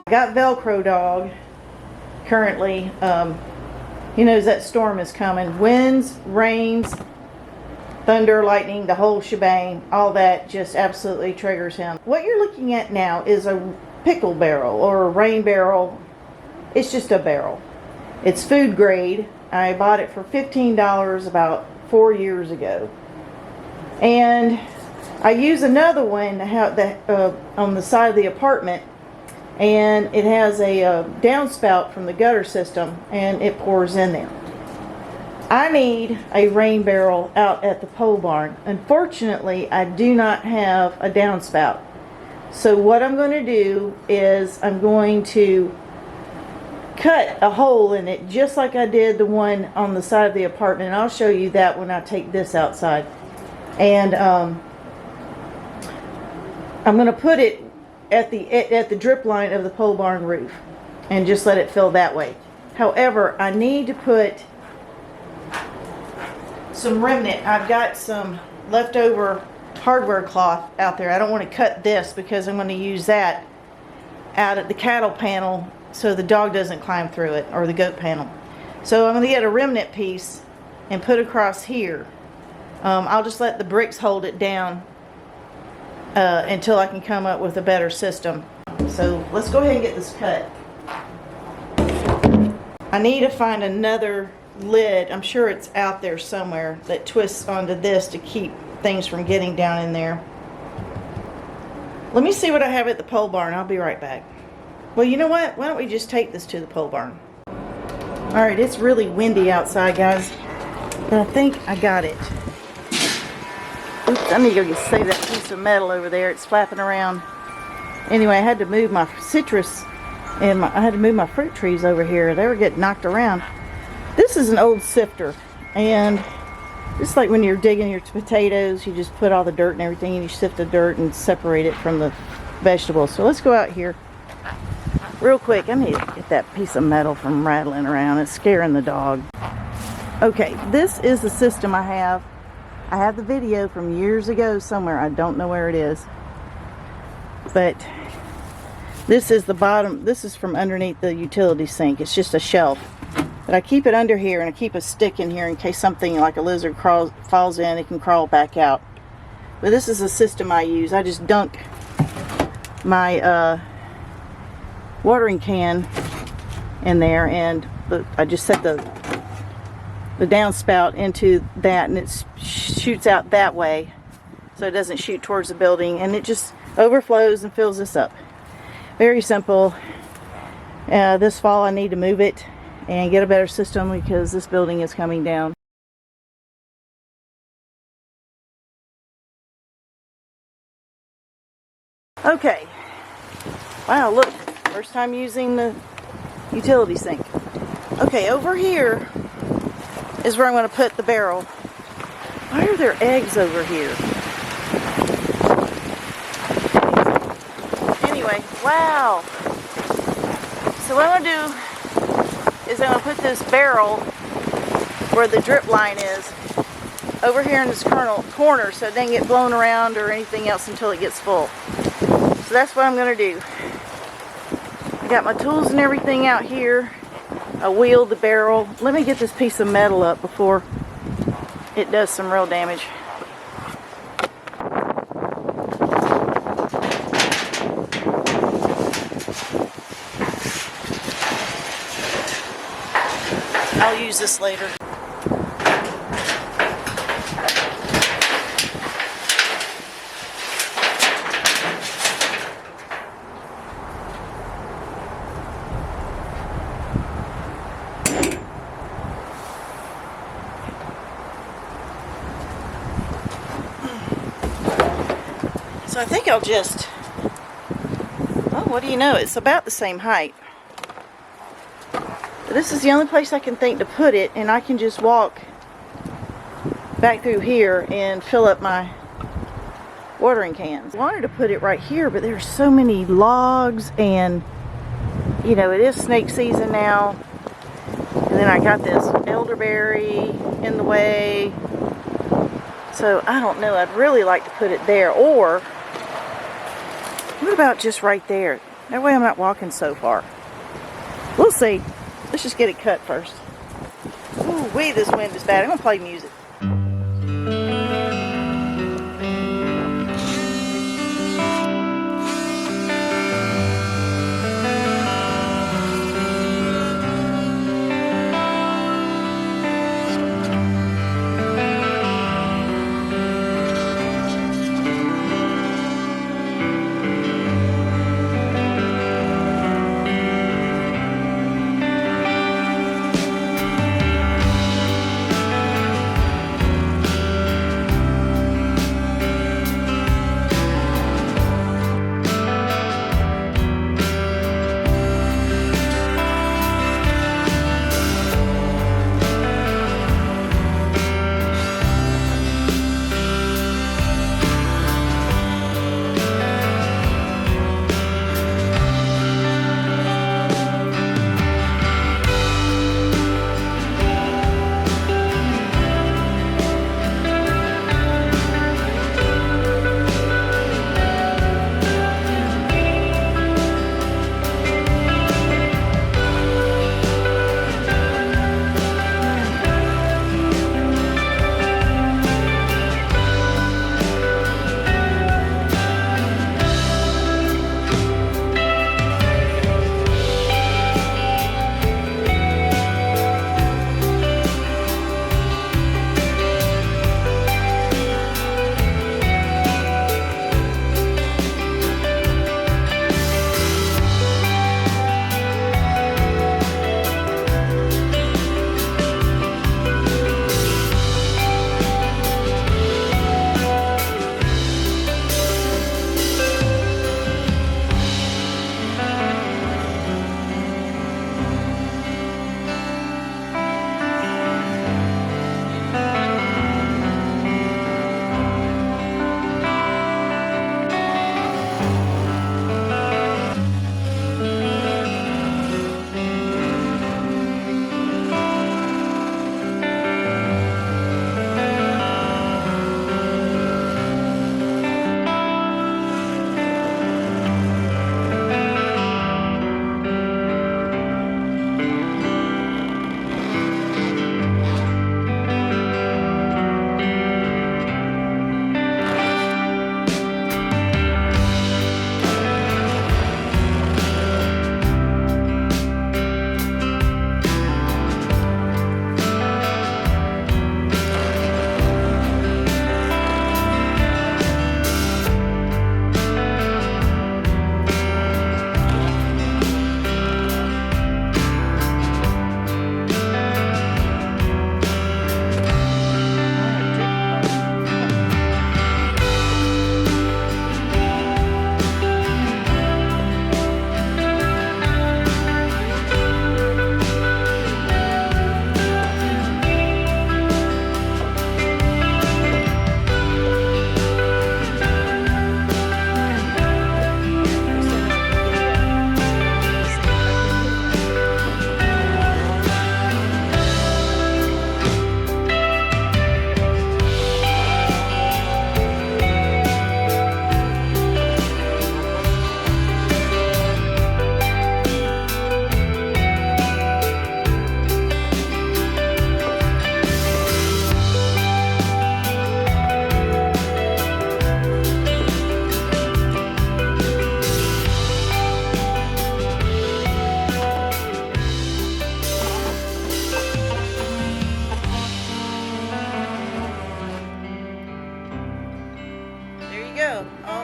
I got Velcro dog currently. He knows that storm is coming. Winds, rains, thunder, lightning, the whole shebang, all that just absolutely triggers him. What you're looking at now is a pickle barrel or a rain barrel. It's just a barrel. It's food grade. I bought it for $15 about 4 years ago. And I use another one on the side of the apartment, and it has a downspout from the gutter system, and it pours in there. I need a rain barrel out at the pole barn. Unfortunately, I do not have a downspout. So what I'm going to do is I'm going to cut a hole in it just like I did the one on the side of the apartment. And I'll show you that when I take this outside. And I'm going to put it at the drip line of the pole barn roof and just let it fill that way. However, I need to put some remnant. I've got some leftover hardware cloth out there. I don't want to cut this because I'm going to use that out at the cattle panel so the dog doesn't climb through it, or the goat panel. So I'm going to get a remnant piece and put across here. I'll just let the bricks hold it down until I can come up with a better system. So let's go ahead and get this cut. I need to find another lid. I'm sure it's out there somewhere that twists onto this to keep things from getting down in there. Let me see what I have at the pole barn. I'll be right back. Well, you know what? Why don't we just take this to the pole barn? Alright, it's really windy outside, guys. But I think I got it. Oops, I need to go save that piece of metal over there. It's flapping around. Anyway, I had to move my citrus and I had to move my fruit trees over here. They were getting knocked around. This is an old sifter, and just like when you're digging your potatoes, you just put all the dirt and everything and you sift the dirt and separate it from the vegetables. So let's go out here real quick. I need to get that piece of metal from rattling around. It's scaring the dog. Okay, this is the system I have. I have the video from years ago somewhere. I don't know where it is. But this is the bottom. This is from underneath the utility sink. It's just a shelf. But I keep it under here, and I keep a stick in here in case something like a lizard falls in, it can crawl back out. But this is the system I use. I just dunk my watering can in there, and I just set the downspout into that, and it shoots out that way so it doesn't shoot towards the building, and it just overflows and fills this up. Very simple. This fall I need to move it and get a better system because this building is coming down. Okay. Wow, look. First time using the utility sink. Okay, over here is where I'm going to put the barrel. Why are there eggs over here? Anyway, wow. So what I'm going to do is I'm going to put this barrel where the drip line is over here in this corner so it doesn't get blown around or anything else until it gets full. So that's what I'm going to do. I got my tools and everything out here. I wheeled the barrel. Let me get this piece of metal up before it does some real damage. I'll use this later. So I think I'll just, oh, what do you know, it's about the same height. But this is the only place I can think to put it, and I can just walk back through here and fill up my watering cans. I wanted to put it right here, but there's so many logs, and you know, it is snake season now. And then I got this elderberry in the way. So I don't know, I'd really like to put it there, or what about just right there? That way I'm not walking so far. We'll see. Let's just get it cut first. Ooh, wee, this wind is bad. I'm gonna play music.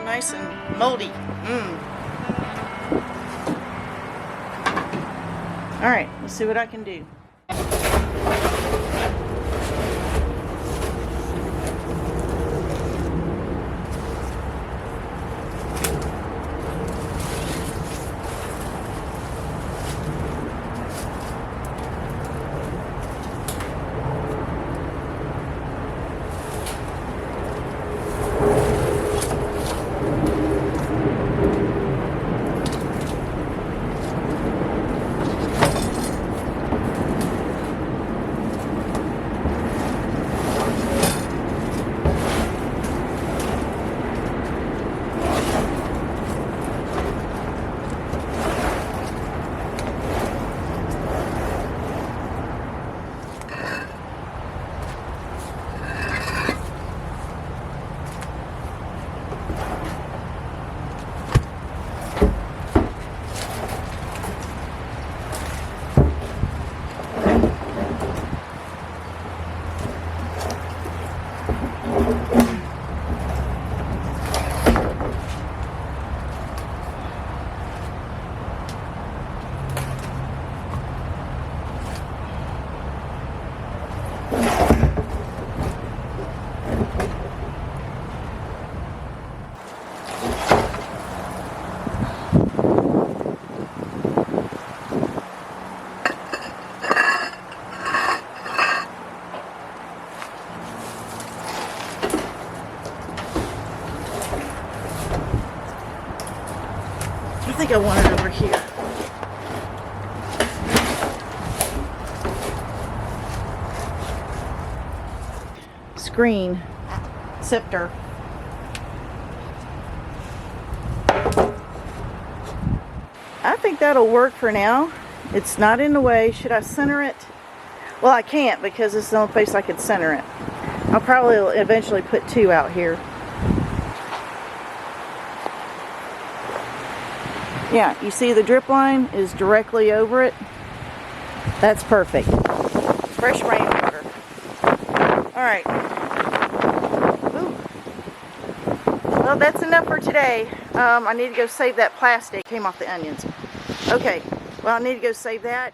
Nice and moldy. All right, let's see what I can do. I think I want it over here. Screen scepter. I think that'll work for now. It's not in the way. Should I center it? Well, I can't because this is the only place I could center it. I'll probably eventually put two out here. Yeah, you see the drip line is directly over it. That's perfect. Fresh rainwater. Alright. Well, that's enough for today. I need to go save that plastic. Came off the onions. Okay, well, I need to go save that.